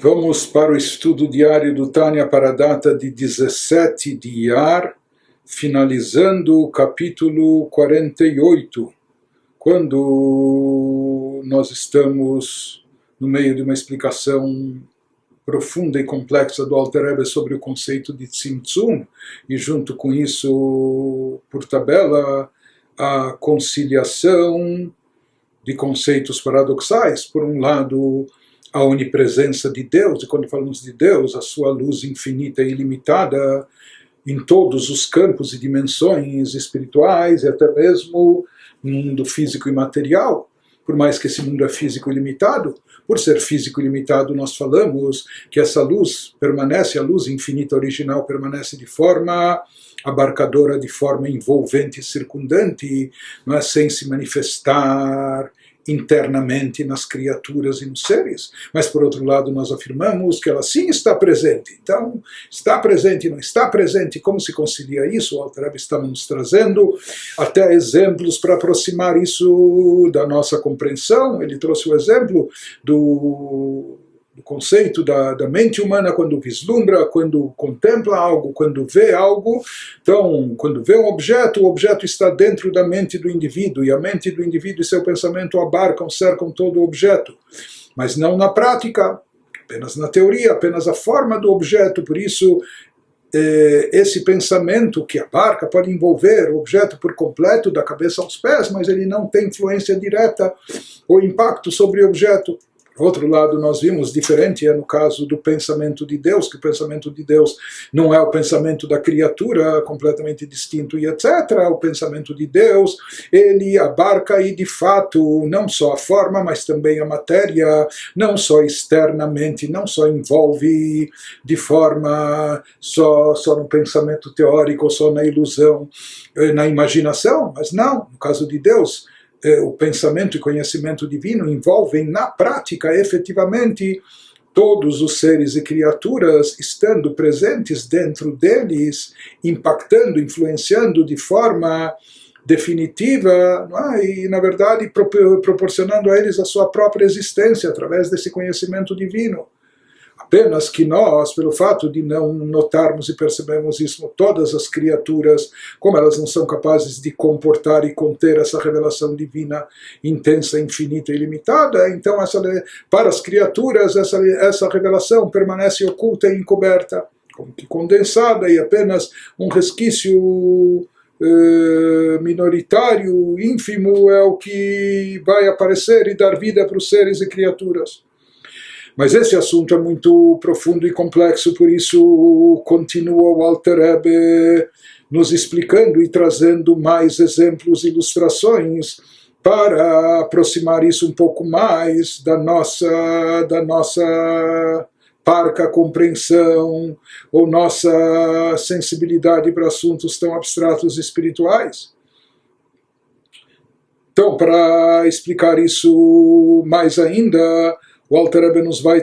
Vamos para o estudo diário do Tânia para a data de 17 de Iyar, finalizando o capítulo 48, quando nós estamos no meio de uma explicação profunda e complexa do Alter Rebbe sobre o conceito de Tzimtzum, e junto com isso, por tabela, a conciliação de conceitos paradoxais. Por um lado, a onipresença de Deus, e quando falamos de Deus, a sua luz infinita e ilimitada em todos os campos e dimensões espirituais e até mesmo no mundo físico e material. Por mais que esse mundo é físico e limitado, por ser físico e limitado, nós falamos que essa luz permanece, a luz infinita original permanece de forma abarcadora, de forma envolvente e circundante, não é, sem se manifestar internamente nas criaturas e nos seres, mas por outro lado nós afirmamos que ela sim está presente. Então, está presente e não está presente, como se concilia isso? O Alter Rebbe está nos trazendo até exemplos para aproximar isso da nossa compreensão. Ele trouxe o exemplo do conceito da mente humana quando vislumbra, quando contempla algo, quando vê algo. Então, quando vê um objeto, o objeto está dentro da mente do indivíduo, e a mente do indivíduo e seu pensamento abarcam, cercam todo o objeto, mas não na prática, apenas na teoria, apenas a forma do objeto. Por isso, esse pensamento que abarca pode envolver o objeto por completo, da cabeça aos pés, mas ele não tem influência direta ou impacto sobre o objeto. Por outro lado, nós vimos, diferente é no caso do pensamento de Deus, que o pensamento de Deus não é o pensamento da criatura, completamente distinto e etc. O pensamento de Deus, ele abarca e de fato não só a forma, mas também a matéria, não só externamente, não só envolve de forma só no pensamento teórico, só na ilusão, na imaginação, mas não, no caso de Deus, o pensamento e conhecimento divino envolvem na prática, efetivamente, todos os seres e criaturas estando presentes dentro deles, impactando, influenciando de forma definitiva, não é? E, na verdade, proporcionando a eles a sua própria existência através desse conhecimento divino. Apenas que nós, pelo fato de não notarmos e percebermos isso, todas as criaturas, como elas não são capazes de comportar e conter essa revelação divina intensa, infinita e ilimitada, então para as criaturas essa revelação permanece oculta e encoberta, como que condensada, e apenas um resquício minoritário, ínfimo, é o que vai aparecer e dar vida para os seres e criaturas. Mas esse assunto é muito profundo e complexo, por isso continua o Alter Rebbe nos explicando e trazendo mais exemplos e ilustrações para aproximar isso um pouco mais da nossa parca compreensão ou nossa sensibilidade para assuntos tão abstratos e espirituais. Então, para explicar isso mais ainda, o Alter Rebbe nos vai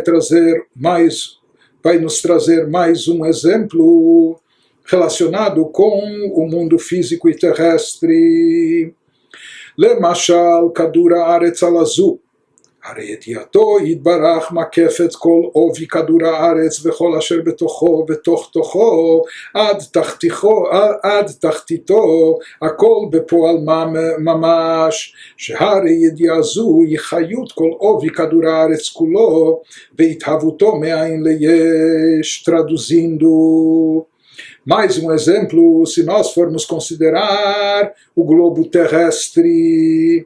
trazer mais um exemplo relacionado com o mundo físico e terrestre. Lemashal כדור הארץ הזו, הרי ידיעתו יתברך מקפת כל עובי כדור הארץ וכל אשר בתוכו בתוך תוכו עד תחתיתו הכל בפועל ממש, שהרי ידיעה זו היא חיות כל עובי כדור הארץ כולו והתהוותו מאין ליש. Traduzindo, mais um exemplo, se nós formos considerar o globo terrestre.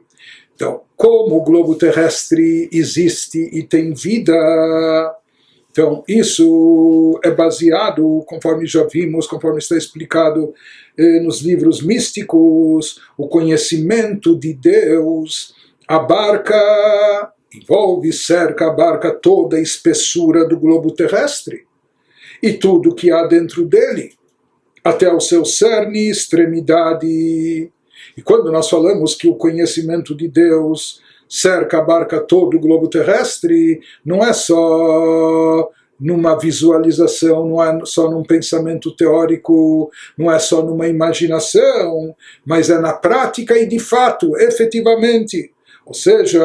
Então, como o globo terrestre existe e tem vida, então isso é baseado, conforme já vimos, conforme está explicado nos livros místicos, o conhecimento de Deus abarca, envolve, cerca, abarca toda a espessura do globo terrestre e tudo que há dentro dele, até o seu cerne, extremidade. E quando nós falamos que o conhecimento de Deus cerca, abarca todo o globo terrestre, não é só numa visualização, não é só num pensamento teórico, não é só numa imaginação, mas é na prática e de fato, efetivamente. Ou seja,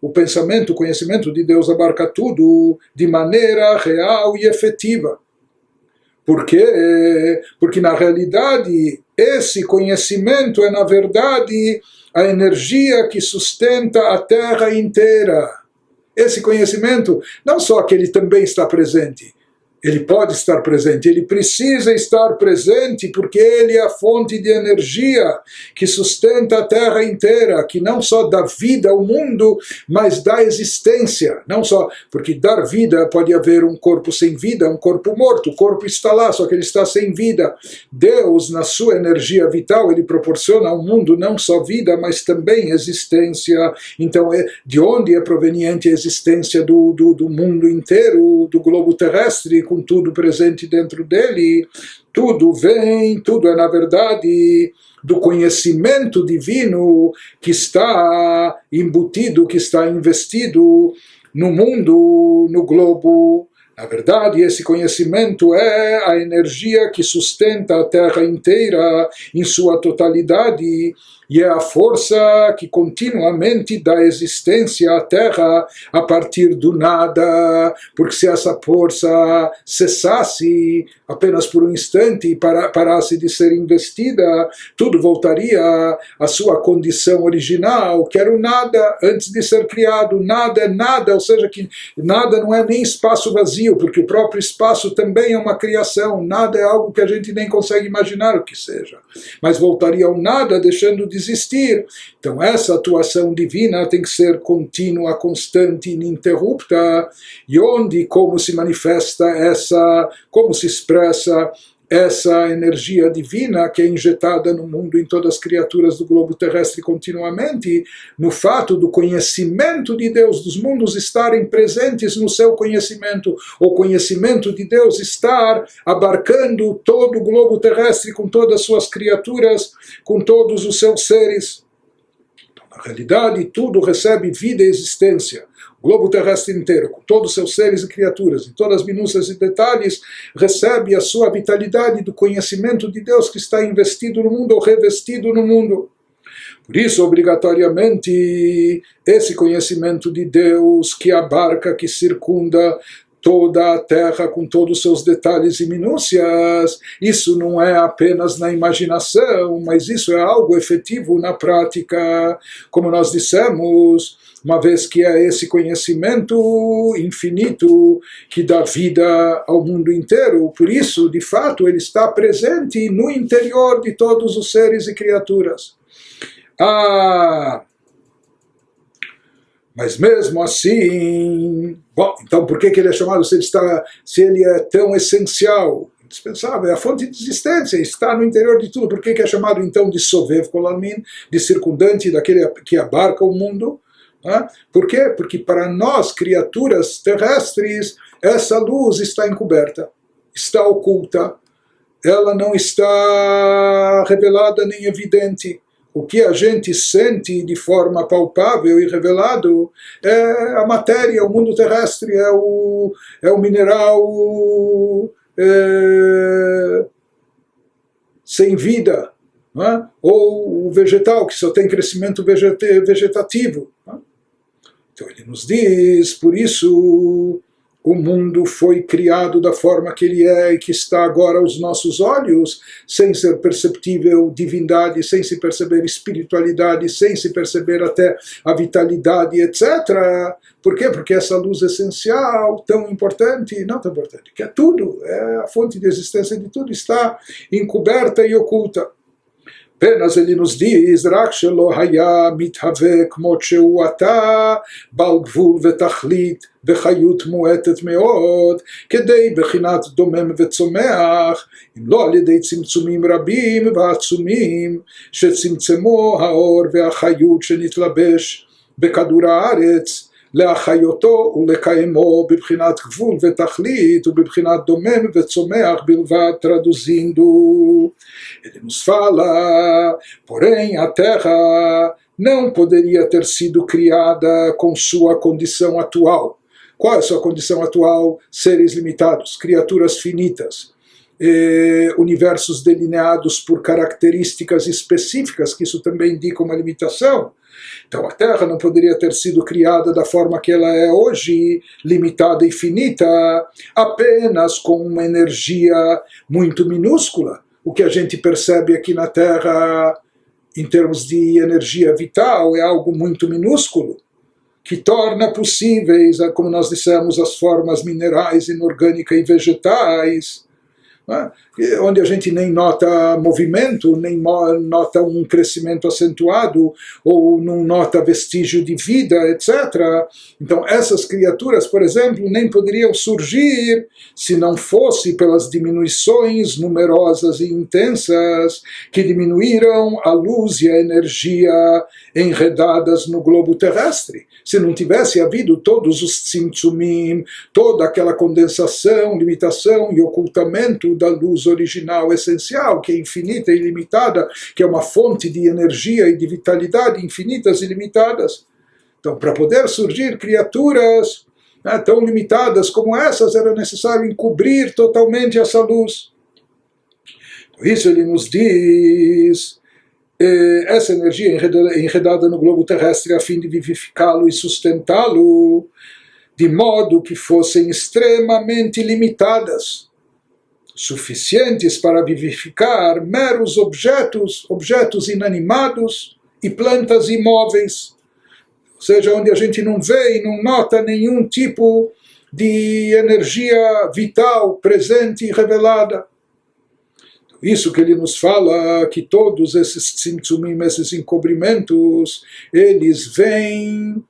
o pensamento, o conhecimento de Deus abarca tudo de maneira real e efetiva. Por quê? Porque na realidade esse conhecimento é na verdade a energia que sustenta a Terra inteira. Esse conhecimento, não só que ele também está presente, ele pode estar presente, ele precisa estar presente porque ele é a fonte de energia que sustenta a Terra inteira, que não só dá vida ao mundo, mas dá existência. Não só porque dar vida pode haver um corpo sem vida, um corpo morto, o corpo está lá, só que ele está sem vida. Deus, na sua energia vital, ele proporciona ao mundo não só vida, mas também existência. Então, de onde é proveniente a existência do mundo inteiro, do globo terrestre, com tudo presente dentro dele? Tudo é na verdade do conhecimento divino que está embutido, que está investido no mundo, no globo. Na verdade, esse conhecimento é a energia que sustenta a Terra inteira em sua totalidade e é a força que continuamente dá existência à Terra a partir do nada, porque se essa força cessasse apenas por um instante e parasse de ser investida, tudo voltaria à sua condição original, que era o nada antes de ser criado. Nada é nada, ou seja, que nada não é nem espaço vazio, porque o próprio espaço também é uma criação. Nada é algo que a gente nem consegue imaginar o que seja, mas voltaria ao nada, deixando de existir. Então essa atuação divina tem que ser contínua, constante, ininterrupta, e onde, como se manifesta como se expressa essa energia divina que é injetada no mundo, em todas as criaturas do globo terrestre continuamente, no fato do conhecimento de Deus, dos mundos estarem presentes no seu conhecimento, o conhecimento de Deus estar abarcando todo o globo terrestre com todas as suas criaturas, com todos os seus seres. Então, na realidade, tudo recebe vida e existência. O globo terrestre inteiro, com todos os seus seres e criaturas, em todas as minúcias e detalhes, recebe a sua vitalidade do conhecimento de Deus que está investido no mundo ou revestido no mundo. Por isso, obrigatoriamente, esse conhecimento de Deus que abarca, que circunda toda a Terra com todos os seus detalhes e minúcias, isso não é apenas na imaginação, mas isso é algo efetivo na prática. Como nós dissemos, uma vez que é esse conhecimento infinito que dá vida ao mundo inteiro, por isso, de fato, ele está presente no interior de todos os seres e criaturas. Mas mesmo assim, bom, então por que ele é chamado, se ele é tão essencial, indispensável, é a fonte de existência, está no interior de tudo, por que é chamado então de Sovev Kol Almin, de circundante, daquele que abarca o mundo? Por quê? Porque para nós, criaturas terrestres, essa luz está encoberta, está oculta, ela não está revelada nem evidente. O que a gente sente de forma palpável e revelado é a matéria, o mundo terrestre, é o mineral sem vida, ou o vegetal, que só tem crescimento vegetativo. Então ele nos diz, por isso o mundo foi criado da forma que ele é e que está agora aos nossos olhos, sem ser perceptível divindade, sem se perceber espiritualidade, sem se perceber até a vitalidade, etc. Por quê? Porque essa luz essencial, tão importante, não tão importante, que é tudo, é a fonte de existência de tudo, está encoberta e oculta. Apenas ele nos diz, רק שלא היה מתהווה כמות שהוא עתה, בעל גבול ותכלית וחיות מועטת מאוד, כדי בחינת דומם וצומח, אם לא על ידי צמצומים רבים ועצומים, שצמצמו האור והחיות שנתלבש בכדור הארץ, להחיותו ולקיימו בבחינת גבול ותכלית ובבחינת דומם וצומח בלבד, traduzindo. Ele nos fala, porém a Terra não poderia ter sido criada com sua condição atual. Qual é a sua condição atual? Seres limitados, criaturas finitas. universos delineados por características específicas, que isso também indica uma limitação. Então a Terra não poderia ter sido criada da forma que ela é hoje, limitada e finita, apenas com uma energia muito minúscula. O que a gente percebe aqui na Terra, em termos de energia vital, é algo muito minúsculo, que torna possíveis, como nós dissemos, as formas minerais, inorgânicas e vegetais, né? Onde a gente nem nota movimento, nem nota um crescimento acentuado, ou não nota vestígio de vida, etc. Então essas criaturas, por exemplo, nem poderiam surgir se não fosse pelas diminuições numerosas e intensas que diminuíram a luz e a energia enredadas no globo terrestre. Se não tivesse havido todos os tzimtzumim, toda aquela condensação, limitação e ocultamento da luz original essencial, que é infinita e ilimitada, que é uma fonte de energia e de vitalidade infinitas e ilimitadas. Então, para poder surgir criaturas tão limitadas como essas, era necessário encobrir totalmente essa luz. Por isso ele nos diz, essa energia enredada no globo terrestre a fim de vivificá-lo e sustentá-lo, de modo que fossem extremamente limitadas, suficientes para vivificar meros objetos inanimados e plantas imóveis, ou seja, onde a gente não vê e não nota nenhum tipo de energia vital presente e revelada. Isso que ele nos fala, que todos esses tzimtzumim, esses encobrimentos, eles vêm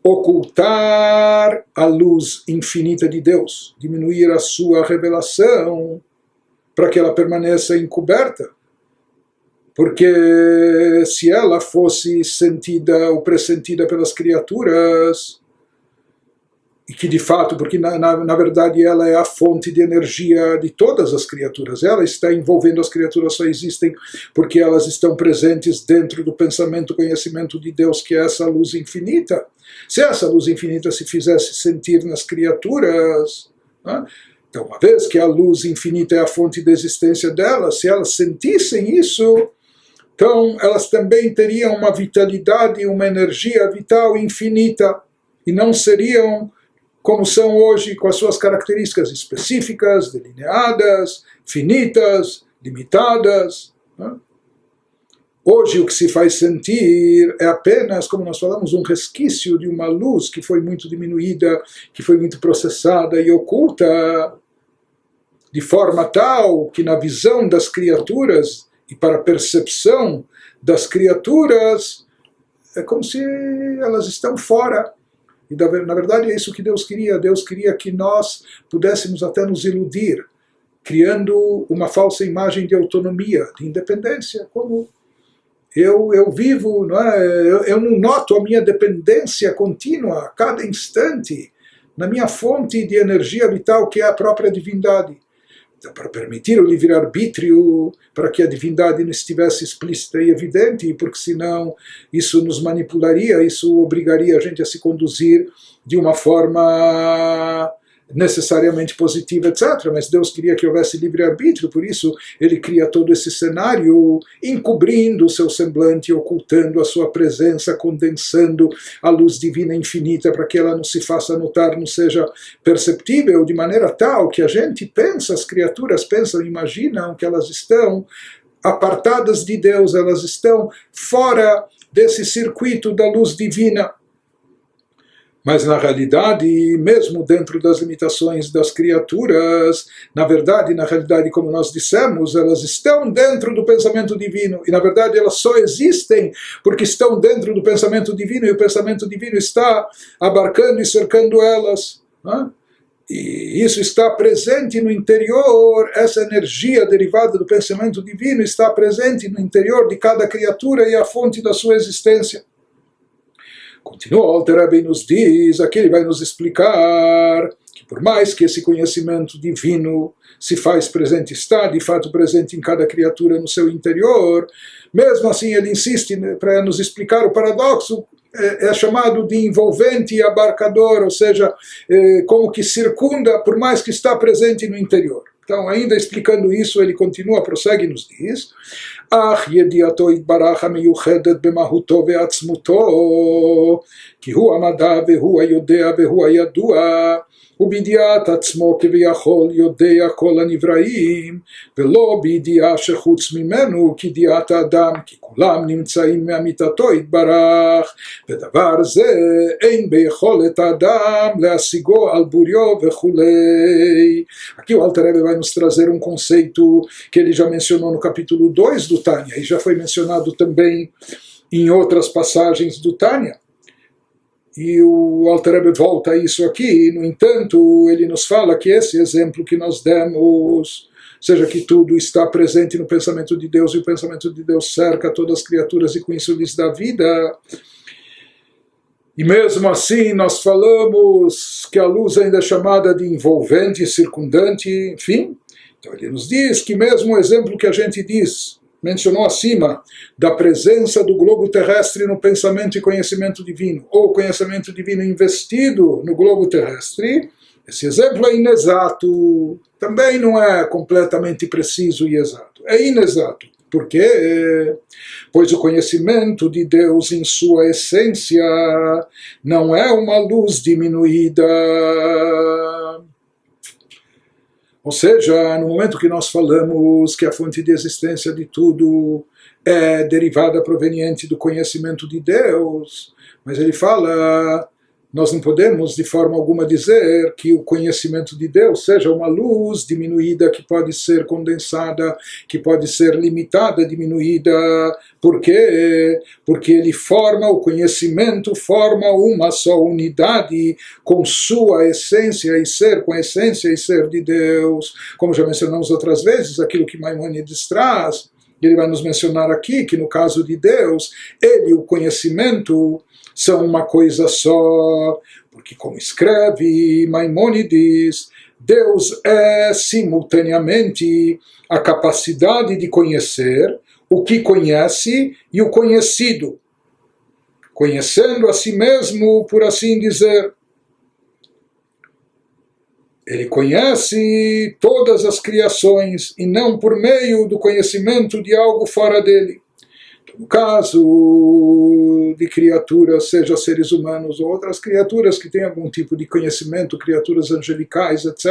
ocultar a luz infinita de Deus, diminuir a sua revelação para que ela permaneça encoberta. Porque se ela fosse sentida ou pressentida pelas criaturas, e que de fato, porque na verdade ela é a fonte de energia de todas as criaturas, ela está envolvendo as criaturas, só existem porque elas estão presentes dentro do pensamento, conhecimento de Deus, que é essa luz infinita. Se essa luz infinita se fizesse sentir nas criaturas, né? Então, uma vez que a luz infinita é a fonte da existência delas, se elas sentissem isso, então elas também teriam uma vitalidade, uma energia vital infinita, e não seriam como são hoje, com as suas características específicas, delineadas, finitas, limitadas, né? Hoje o que se faz sentir é apenas, como nós falamos, um resquício de uma luz que foi muito diminuída, que foi muito processada e oculta, de forma tal que na visão das criaturas e para a percepção das criaturas, é como se elas estão fora. E na verdade é isso que Deus queria. Deus queria que nós pudéssemos até nos iludir, criando uma falsa imagem de autonomia, de independência, como eu vivo, não é? Eu não noto a minha dependência contínua, a cada instante, na minha fonte de energia vital, que é a própria divindade. Então, para permitir o livre-arbítrio, para que a divindade não estivesse explícita e evidente, porque senão isso nos manipularia, isso obrigaria a gente a se conduzir de uma forma necessariamente positiva, etc. Mas Deus queria que houvesse livre-arbítrio, por isso ele cria todo esse cenário, encobrindo o seu semblante, ocultando a sua presença, condensando a luz divina infinita para que ela não se faça notar, não seja perceptível, de maneira tal que a gente pensa, as criaturas pensam, imaginam que elas estão apartadas de Deus, elas estão fora desse circuito da luz divina. Mas na realidade, mesmo dentro das limitações das criaturas, na realidade, como nós dissemos, elas estão dentro do pensamento divino. E na verdade elas só existem porque estão dentro do pensamento divino, e o pensamento divino está abarcando e cercando elas, né? E isso está presente no interior, essa energia derivada do pensamento divino está presente no interior de cada criatura e é a fonte da sua existência. Continua, o Alter Rebbe nos diz, aqui ele vai nos explicar que por mais que esse conhecimento divino se faz presente, está de fato presente em cada criatura no seu interior, mesmo assim ele insiste para nos explicar o paradoxo, é chamado de envolvente e abarcador, ou seja, como que circunda, por mais que está presente no interior. Então, ainda explicando isso, ele continua, prossegue e nos diz: אך ידיעתו יתברך המיוחדת במהותו ועצמותו, כי הוא המדע והוא היודע והוא הידוע, ובידיעת עצמו כביכול יודע כל הנבראים, ולא בידיעה שחוץ ממנו כידיעת האדם, כי כולם נמצאים מאמיתתו יתברך, ודבר זה אין ביכולת האדם להשיגו על בוריו וכולי. Aqui o Alter Rebbe vai nos trazer um conceito que ele já mencionou no capítulo 2 do Tânia, e já foi mencionado também em outras passagens do Tânia. E o Alter Rebbe volta a isso aqui, no entanto, ele nos fala que esse exemplo que nós demos, seja que tudo está presente no pensamento de Deus e o pensamento de Deus cerca todas as criaturas e com isso lhes dá vida. E mesmo assim nós falamos que a luz ainda é chamada de envolvente, circundante, enfim. Então ele nos diz que mesmo o exemplo que a gente mencionou acima, da presença do globo terrestre no pensamento e conhecimento divino, ou conhecimento divino investido no globo terrestre, esse exemplo é inexato, também não é completamente preciso e exato, é inexato. Por quê? Pois o conhecimento de Deus em sua essência não é uma luz diminuída. Ou seja, no momento que nós falamos que a fonte de existência de tudo é derivada proveniente do conhecimento de Deus, mas ele fala, nós não podemos de forma alguma dizer que o conhecimento de Deus seja uma luz diminuída que pode ser condensada, que pode ser limitada, diminuída. Por quê? Porque ele o conhecimento forma uma só unidade com sua essência e ser, com a essência e ser de Deus. Como já mencionamos outras vezes, aquilo que Maimônides traz, ele vai nos mencionar aqui que no caso de Deus, ele e o conhecimento são uma coisa só, porque como escreve Maimônides, Deus é simultaneamente a capacidade de conhecer o que conhece e o conhecido, conhecendo a si mesmo, por assim dizer. Ele conhece todas as criações e não por meio do conhecimento de algo fora dele. No caso de criaturas, seja seres humanos ou outras criaturas que têm algum tipo de conhecimento, criaturas angelicais, etc.,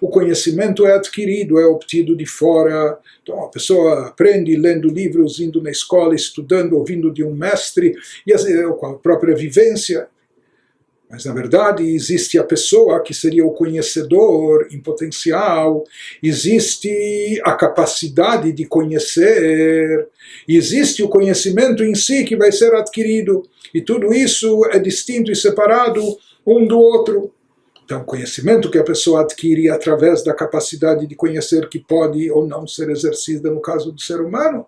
o conhecimento é adquirido, é obtido de fora. Então a pessoa aprende lendo livros, indo na escola, estudando, ouvindo de um mestre, e com a própria vivência. Mas, na verdade, existe a pessoa que seria o conhecedor em potencial, existe a capacidade de conhecer, existe o conhecimento em si que vai ser adquirido, e tudo isso é distinto e separado um do outro. Então, o conhecimento que a pessoa adquire através da capacidade de conhecer que pode ou não ser exercida no caso do ser humano,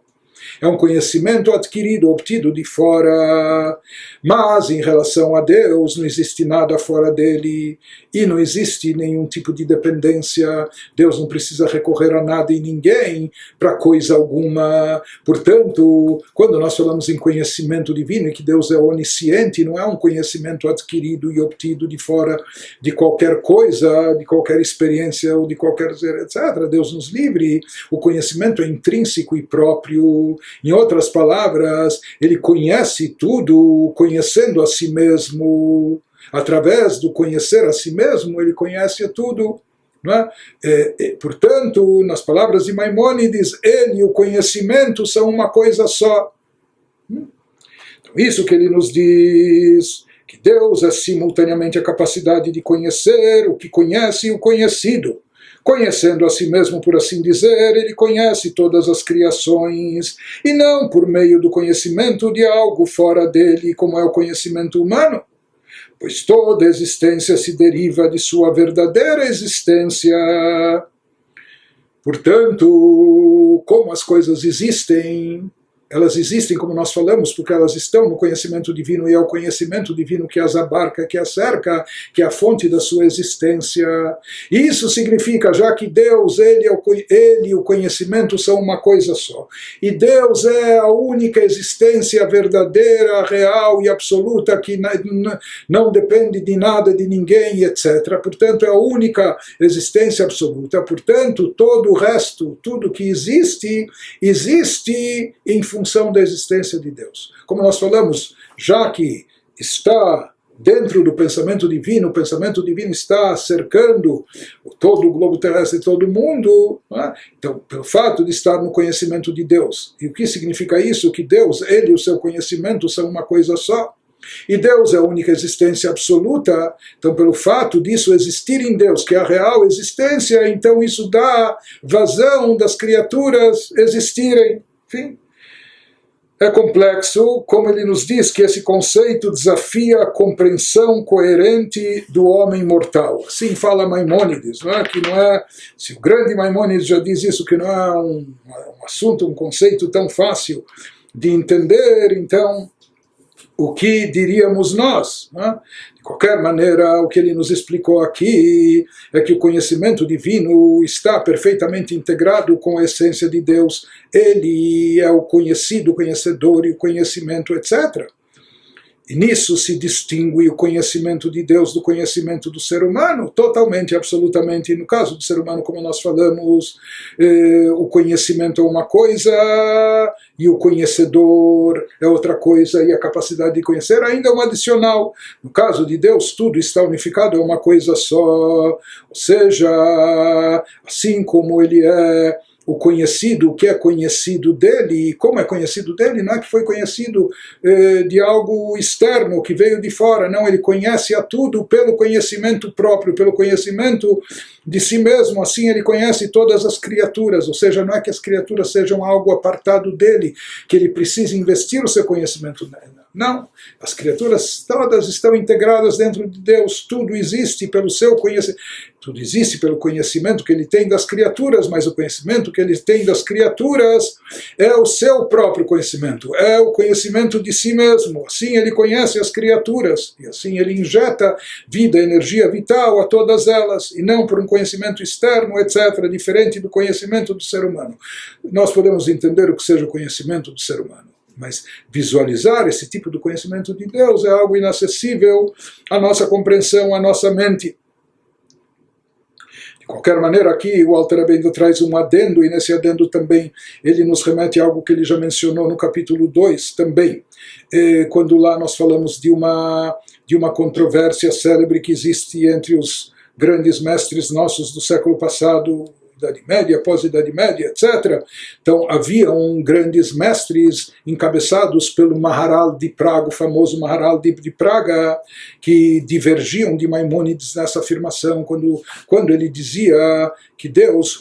é um conhecimento adquirido, obtido de fora, mas em relação a Deus não existe nada fora dele e não existe nenhum tipo de dependência. Deus não precisa recorrer a nada e ninguém para coisa alguma. Portanto, quando nós falamos em conhecimento divino e que Deus é onisciente, não é um conhecimento adquirido e obtido de fora de qualquer coisa, de qualquer experiência ou de qualquer etc. Deus nos livre. O conhecimento é intrínseco e próprio. Em outras palavras, ele conhece tudo, conhecendo a si mesmo. Através do conhecer a si mesmo, ele conhece tudo. Não é? Portanto, nas palavras de Maimônides, ele e o conhecimento são uma coisa só. Então, isso que ele nos diz, que Deus é simultaneamente a capacidade de conhecer o que conhece e o conhecido. Conhecendo a si mesmo, por assim dizer, ele conhece todas as criações, e não por meio do conhecimento de algo fora dele, como é o conhecimento humano, pois toda existência se deriva de sua verdadeira existência. Portanto, como as coisas existem, elas existem, como nós falamos, porque elas estão no conhecimento divino, e é o conhecimento divino que as abarca, que as cerca, que é a fonte da sua existência. Isso significa, já que Deus, ele e o conhecimento são uma coisa só, e Deus é a única existência verdadeira, real e absoluta, que não depende de nada, de ninguém, etc. Portanto, é a única existência absoluta. Portanto, todo o resto, tudo que existe, existe em função da existência de Deus. Como nós falamos, já que está dentro do pensamento divino, o pensamento divino está cercando todo o globo terrestre, todo o mundo, né? Então, pelo fato de estar no conhecimento de Deus. E o que significa isso? Que Deus, ele e o seu conhecimento são uma coisa só. E Deus é a única existência absoluta, então pelo fato disso existir em Deus, que é a real existência, então isso dá vazão das criaturas existirem. Enfim, é complexo, como ele nos diz que esse conceito desafia a compreensão coerente do homem mortal. Assim fala Maimônides, não é? Que não é, se o grande Maimônides já diz isso, que não é um assunto, um conceito tão fácil de entender, então o que diríamos nós? Né? De qualquer maneira, o que ele nos explicou aqui é que o conhecimento divino está perfeitamente integrado com a essência de Deus. Ele é o conhecido, o conhecedor e o conhecimento, etc. E nisso se distingue o conhecimento de Deus do conhecimento do ser humano, totalmente, absolutamente. No caso do ser humano, como nós falamos, o conhecimento é uma coisa e o conhecedor é outra coisa, e a capacidade de conhecer ainda é uma adicional. No caso de Deus, tudo está unificado, é uma coisa só. Ou seja, assim como ele é o conhecido, o que é conhecido dele, e como é conhecido dele, não é que foi conhecido de algo externo, que veio de fora, não, ele conhece a tudo pelo conhecimento próprio, pelo conhecimento de si mesmo, assim ele conhece todas as criaturas, ou seja, não é que as criaturas sejam algo apartado dele, que ele precisa investir o seu conhecimento nela. Não, as criaturas todas estão integradas dentro de Deus, tudo existe pelo seu conhecimento, tudo existe pelo conhecimento que ele tem das criaturas, mas o conhecimento que ele tem das criaturas é o seu próprio conhecimento, é o conhecimento de si mesmo. Assim ele conhece as criaturas, e assim ele injeta vida, energia vital a todas elas, e não por um conhecimento externo, etc., diferente do conhecimento do ser humano. Nós podemos entender o que seja o conhecimento do ser humano, mas visualizar esse tipo de conhecimento de Deus é algo inacessível à nossa compreensão, à nossa mente. De qualquer maneira, aqui o Alter Rebbe ainda traz um adendo, e nesse adendo também ele nos remete a algo que ele já mencionou no capítulo 2 também, quando lá nós falamos de uma controvérsia célebre que existe entre os grandes mestres nossos do século passado, Idade Média, pós-Idade Média, etc. Então, haviam grandes mestres encabeçados pelo Maharal de Praga, o famoso Maharal de Praga, que divergiam de Maimônides nessa afirmação, quando ele dizia que Deus,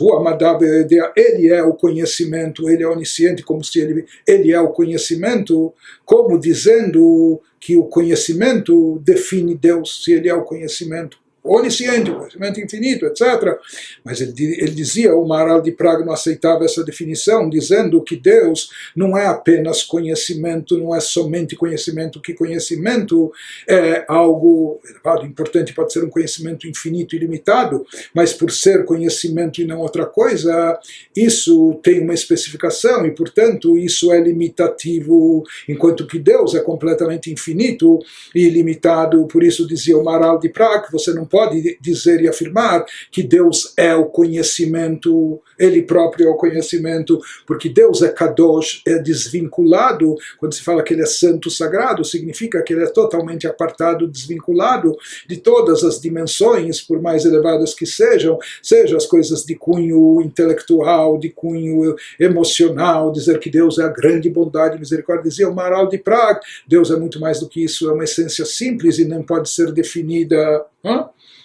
ele é o conhecimento, ele é onisciente, como se ele é o conhecimento, como dizendo que o conhecimento define Deus, se ele é o conhecimento onisciente, conhecimento infinito, etc. Mas ele dizia, o Maharal de Praga não aceitava essa definição, dizendo que Deus não é apenas conhecimento, não é somente conhecimento, que conhecimento é algo elevado, importante, pode ser um conhecimento infinito e ilimitado, mas por ser conhecimento e não outra coisa, isso tem uma especificação e, portanto, isso é limitativo, enquanto que Deus é completamente infinito e ilimitado. Por isso dizia o Maharal de Praga que você não pode dizer e afirmar que Deus é o conhecimento, ele próprio é o conhecimento, porque Deus é Kadosh, é desvinculado. Quando se fala que ele é santo, sagrado, significa que ele é totalmente apartado, desvinculado de todas as dimensões, por mais elevadas que sejam as coisas de cunho intelectual, de cunho emocional, dizer que Deus é a grande bondade e misericórdia. Dizia o Maharal de Praga, Deus é muito mais do que isso, é uma essência simples e não pode ser definida.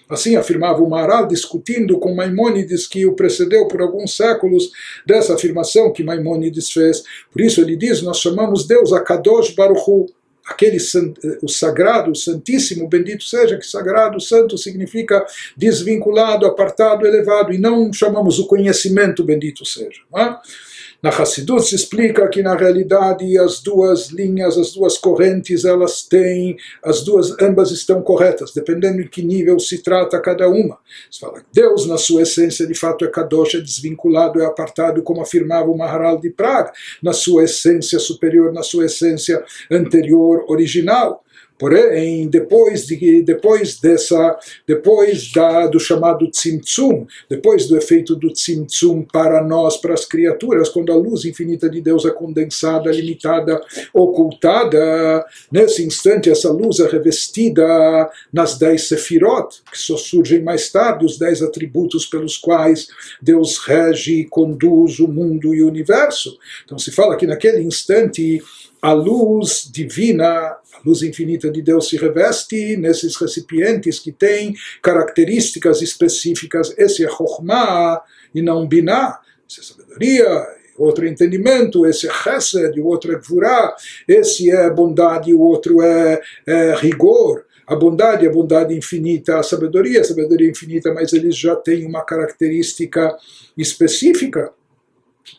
Assim afirmava o Maharal, discutindo com Maimônides, que o precedeu por alguns séculos dessa afirmação que Maimônides fez. Por isso ele diz, nós chamamos Deus a Kadosh Baruch Hu, o sagrado, o santíssimo, bendito seja, que sagrado, santo significa desvinculado, apartado, elevado, e não chamamos o conhecimento, bendito seja. Não é? Na Hassidut se explica que na realidade as duas linhas, as duas correntes, elas têm, ambas estão corretas, dependendo em que nível se trata cada uma. Se fala que Deus na sua essência de fato é Kadosh, é desvinculado, é apartado, como afirmava o Maharal de Praga, na sua essência superior, na sua essência anterior, original. Porém, depois do chamado Tzimtzum, depois do efeito do Tzimtzum para nós, para as criaturas, quando a luz infinita de Deus é condensada, limitada, ocultada, nesse instante essa luz é revestida nas 10 Sefirot, que só surgem mais tarde, os 10 atributos pelos quais Deus rege e conduz o mundo e o universo. Então se fala que naquele instante a luz divina, a luz infinita de Deus se reveste nesses recipientes que têm características específicas. Esse é Chokhmah e não Binah. Essa é sabedoria, outro entendimento. Esse é Chesed, o outro é Gvurah. Esse é bondade, o outro é rigor. A bondade infinita, a sabedoria infinita, mas eles já têm uma característica específica.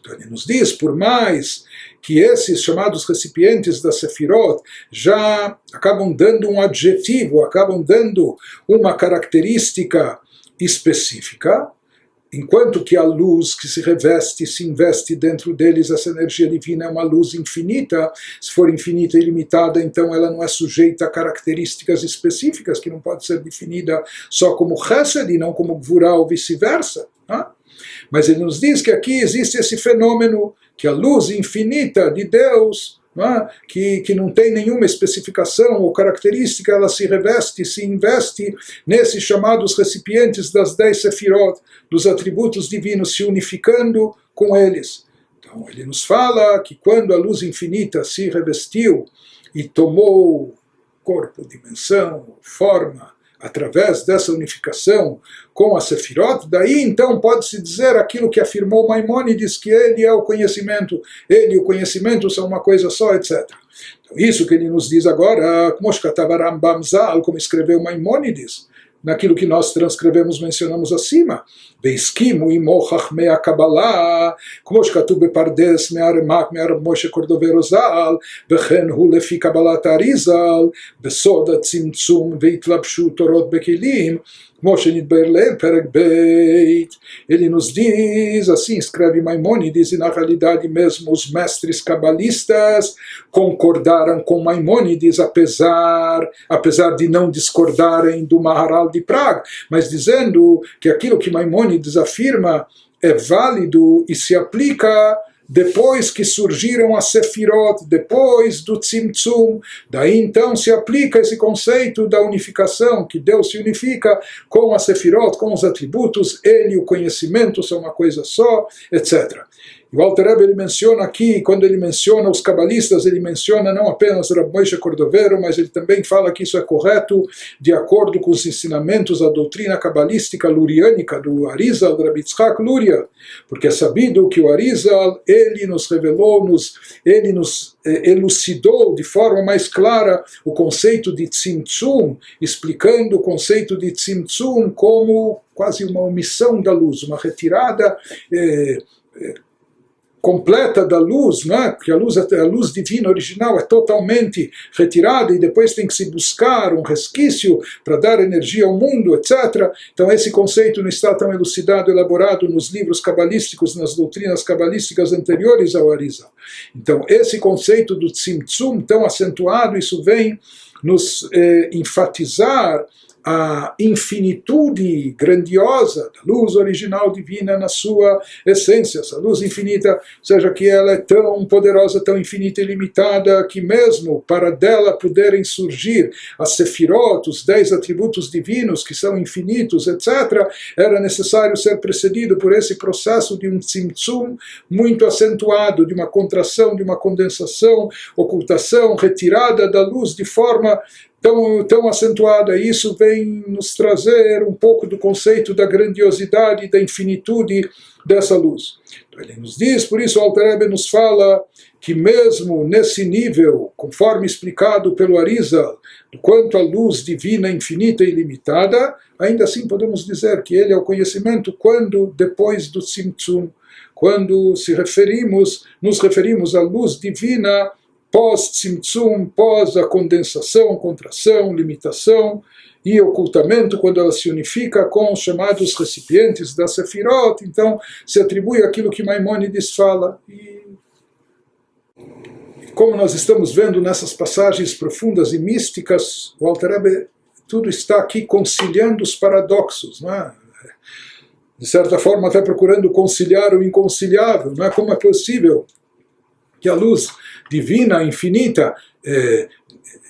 Então ele nos diz, por mais que esses chamados recipientes da Sefirot já acabam dando um adjetivo, acabam dando uma característica específica, enquanto que a luz que se reveste, se investe dentro deles, essa energia divina é uma luz infinita. Se for infinita e ilimitada, então ela não é sujeita a características específicas, que não pode ser definida só como Chesed e não como Gvurah ou vice-versa. Mas ele nos diz que aqui existe esse fenômeno, que a luz infinita de Deus, que não tem nenhuma especificação ou característica, ela se reveste, se investe nesses chamados recipientes das 10 Sefirot, dos atributos divinos, se unificando com eles. Então ele nos fala que quando a luz infinita se revestiu e tomou corpo, dimensão, forma, através dessa unificação com a Sefirot, daí então pode-se dizer aquilo que afirmou Maimônides, que ele é o conhecimento, ele e o conhecimento são uma coisa só, etc. Então, isso que ele nos diz agora, como escreveu Maimônides, naquilo que nós transcrevemos, mencionamos acima. Veisquimu imo chachmei HaKabbalah, כמו שכתוב בפרדס מהרמ"ק מהרב משה קורדוברו ז"ל, וכן הוא לפי קבלת האריז"ל, בסוד הצמצום והתלבשות תורות בכלים, כמו שנתבהר לעיל פרק ב'. Ele nos diz, assim escreve Maimônides, e na realidade mesmo os mestres cabalistas concordaram com Maimônides, apesar de não discordarem do Maharal de Praga, mas dizendo que aquilo que Maimônides afirma é válido e se aplica depois que surgiram as Sefirot, depois do Tzimtzum. Daí então se aplica esse conceito da unificação, que Deus se unifica com as Sefirot, com os atributos, ele e o conhecimento são uma coisa só, etc. E o Alter Rebbe ele menciona aqui, quando ele menciona os cabalistas, ele menciona não apenas Rav Moshe Cordovero, mas ele também fala que isso é correto de acordo com os ensinamentos da doutrina cabalística luriânica do Arizal, do Rabi Yitzhak Luria, porque é sabido que o Arizal, ele nos revelou, ele nos elucidou de forma mais clara o conceito de Tzimtzum, explicando o conceito de Tzimtzum como quase uma omissão da luz, uma retirada completa da luz, né? Que a luz divina original é totalmente retirada e depois tem que se buscar um resquício para dar energia ao mundo, etc. Então esse conceito não está tão elucidado, elaborado nos livros cabalísticos, nas doutrinas cabalísticas anteriores ao Arizal. Então esse conceito do Tzimtzum tão acentuado, isso vem nos enfatizar a infinitude grandiosa da luz original divina na sua essência, essa luz infinita, ou seja, que ela é tão poderosa, tão infinita e limitada, que mesmo para dela poderem surgir as Sefirot, os 10 atributos divinos que são infinitos, etc., era necessário ser precedido por esse processo de um tzimtzum muito acentuado, de uma contração, de uma condensação, ocultação, retirada da luz de forma tão acentuada. Isso vem nos trazer um pouco do conceito da grandiosidade, da infinitude dessa luz. Então ele nos diz, por isso o Alter Rebbe nos fala que mesmo nesse nível, conforme explicado pelo Arizal, do quanto a luz divina infinita e ilimitada, ainda assim podemos dizer que ele é o conhecimento quando depois do Tzimtzum, quando nos referimos à luz divina pós-tzimtzum, pós a condensação, contração, limitação e ocultamento, quando ela se unifica com os chamados recipientes da Sefirot, então se atribui aquilo que Maimônides fala. E como nós estamos vendo nessas passagens profundas e místicas, o Alter Rebbe tudo está aqui conciliando os paradoxos, não é? De certa forma até procurando conciliar o inconciliável, não é? Como é possível que a luz divina, infinita,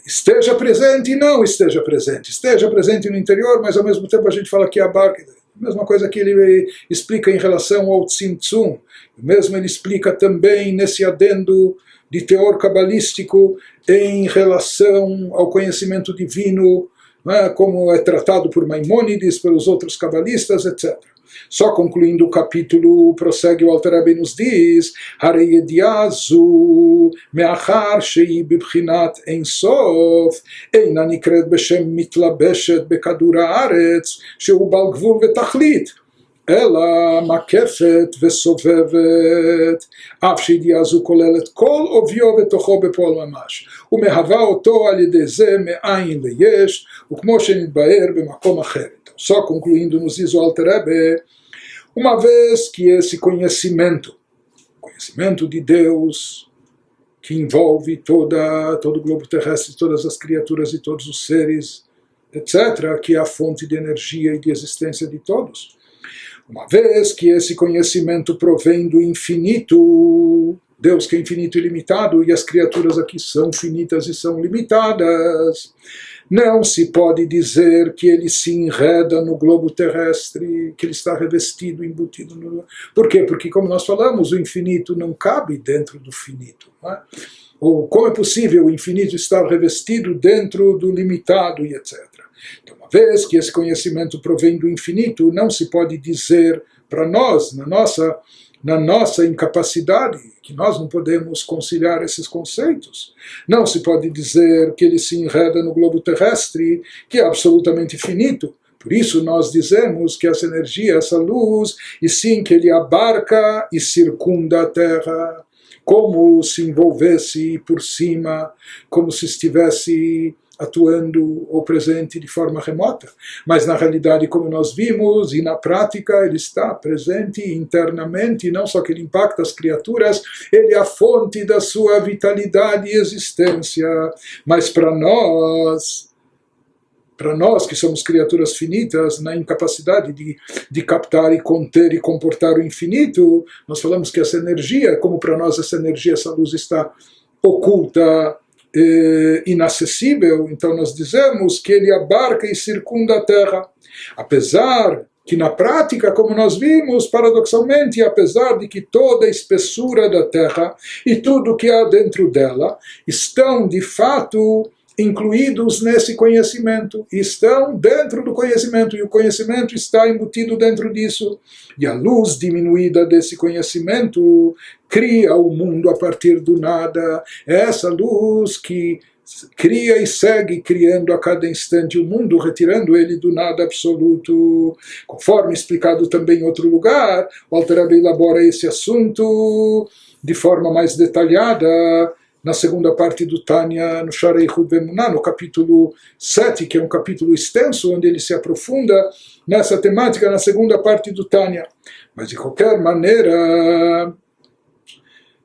esteja presente e não esteja presente no interior, mas ao mesmo tempo a gente fala que abarca, a mesma coisa que ele explica em relação ao Tzimtzum, mesmo ele explica também nesse adendo de teor cabalístico em relação ao conhecimento divino, como é tratado por Maimônides, pelos outros cabalistas, etc. Só concluindo o capítulo, prossegue o Alter Rebbe e nos diz: Harei yediah zu me'achar shehi bibchinat ein sof eina nikret beshem mitlabeshet bekadur haaretz shehu bal gvul vetachlit אלא מקפת וסובבת, אף שידיעה זו כוללת כל עוביו ותוכו בפועל ממש, ומהווה אותו על ידי זה מאין ליש, וכמו שנתבהר במקום אחר. Só concluindo, nos diz o Alter Rebbe, uma vez que esse conhecimento de Deus, que envolve todo o globo terrestre, todas as criaturas e todos os seres, etc., que é a fonte de energia e de existência de todos, uma vez que esse conhecimento provém do infinito, Deus que é infinito e limitado, e as criaturas aqui são finitas e são limitadas, não se pode dizer que ele se enreda no globo terrestre, que ele está revestido, embutido no... Por quê? Porque, como nós falamos, o infinito não cabe dentro do finito, não é? Ou como é possível o infinito estar revestido dentro do limitado e etc. Então, uma vez que esse conhecimento provém do infinito, não se pode dizer para nós, na nossa incapacidade, que nós não podemos conciliar esses conceitos. Não se pode dizer que ele se enreda no globo terrestre, que é absolutamente finito. Por isso nós dizemos que essa energia, essa luz, e sim que ele abarca e circunda a Terra, como se envolvesse por cima, como se estivesse atuando ou presente de forma remota, mas na realidade, como nós vimos, e na prática ele está presente internamente, e não só que ele impacta as criaturas, ele é a fonte da sua vitalidade e existência, mas para nós que somos criaturas finitas, na incapacidade de captar e conter e comportar o infinito, nós falamos que essa energia, como para nós essa energia, essa luz está oculta, inacessível, então nós dizemos que ele abarca e circunda a Terra. Apesar que na prática, como nós vimos, paradoxalmente, apesar de que toda a espessura da Terra e tudo que há dentro dela estão de fato incluídos nesse conhecimento, estão dentro do conhecimento, e o conhecimento está embutido dentro disso, e a luz diminuída desse conhecimento cria o mundo a partir do nada. É essa luz que cria e segue criando a cada instante o mundo, retirando ele do nada absoluto. Conforme explicado também em outro lugar, o Alter Rebbe elabora esse assunto de forma mais detalhada na segunda parte do Tânia, no Sharei Chud Ve'emunah, no capítulo 7, que é um capítulo extenso, onde ele se aprofunda nessa temática na segunda parte do Tânia. Mas, de qualquer maneira,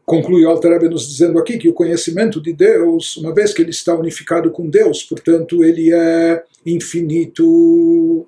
conclui o Alter Rebbe nos dizendo aqui que o conhecimento de Deus, uma vez que ele está unificado com Deus, portanto, ele é infinito.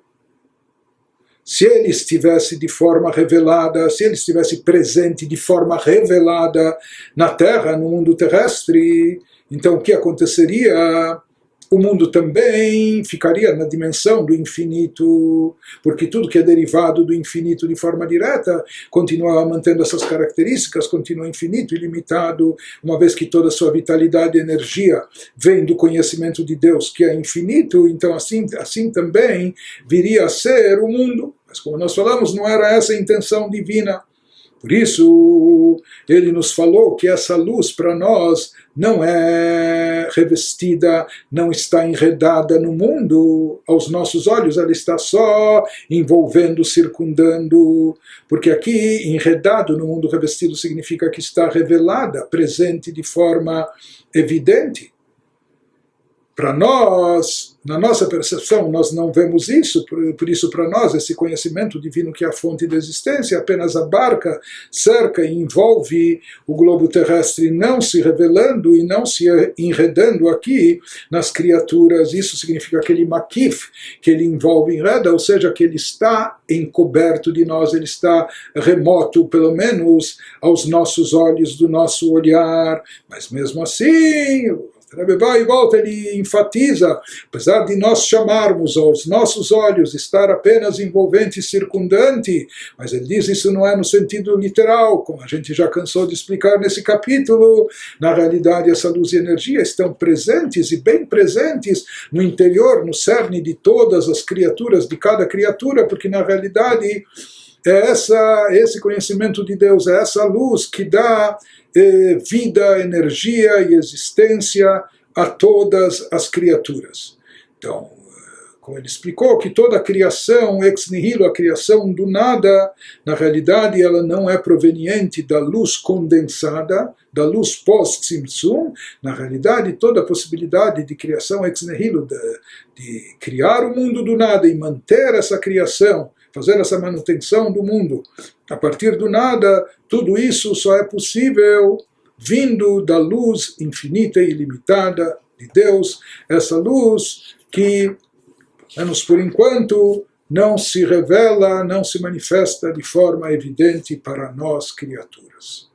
Se ele estivesse de forma revelada, se ele estivesse presente de forma revelada na Terra, no mundo terrestre, então o que aconteceria? O mundo também ficaria na dimensão do infinito, porque tudo que é derivado do infinito de forma direta continua mantendo essas características, continua infinito, ilimitado, uma vez que toda a sua vitalidade e energia vem do conhecimento de Deus, que é infinito, então assim também viria a ser o mundo. Mas como nós falamos, não era essa a intenção divina. Por isso, ele nos falou que essa luz para nós não é revestida, não está enredada no mundo, aos nossos olhos ela está só envolvendo, circundando, porque aqui enredado no mundo revestido significa que está revelada, presente de forma evidente. Para nós, na nossa percepção, nós não vemos isso, por isso para nós esse conhecimento divino que é a fonte da existência apenas abarca, cerca e envolve o globo terrestre, não se revelando e não se enredando aqui nas criaturas. Isso significa aquele makif, que ele envolve e enreda, ou seja, que ele está encoberto de nós, ele está remoto, pelo menos aos nossos olhos, do nosso olhar, mas mesmo assim Rebbe vai e volta, ele enfatiza, apesar de nós chamarmos aos nossos olhos estar apenas envolvente e circundante, mas ele diz isso não é no sentido literal, como a gente já cansou de explicar nesse capítulo. Na realidade, essa luz e energia estão presentes e bem presentes no interior, no cerne de todas as criaturas, de cada criatura, porque na realidade é esse conhecimento de Deus, é essa luz que dá vida, energia e existência a todas as criaturas. Então, como ele explicou, que toda a criação, ex nihilo, a criação do nada, na realidade ela não é proveniente da luz condensada, da luz pós-tzimtzum. Na realidade, toda a possibilidade de criação ex nihilo, de criar o mundo do nada e manter essa criação, fazer essa manutenção do mundo a partir do nada, tudo isso só é possível vindo da luz infinita e ilimitada de Deus, essa luz que, menos por enquanto, não se revela, não se manifesta de forma evidente para nós, criaturas.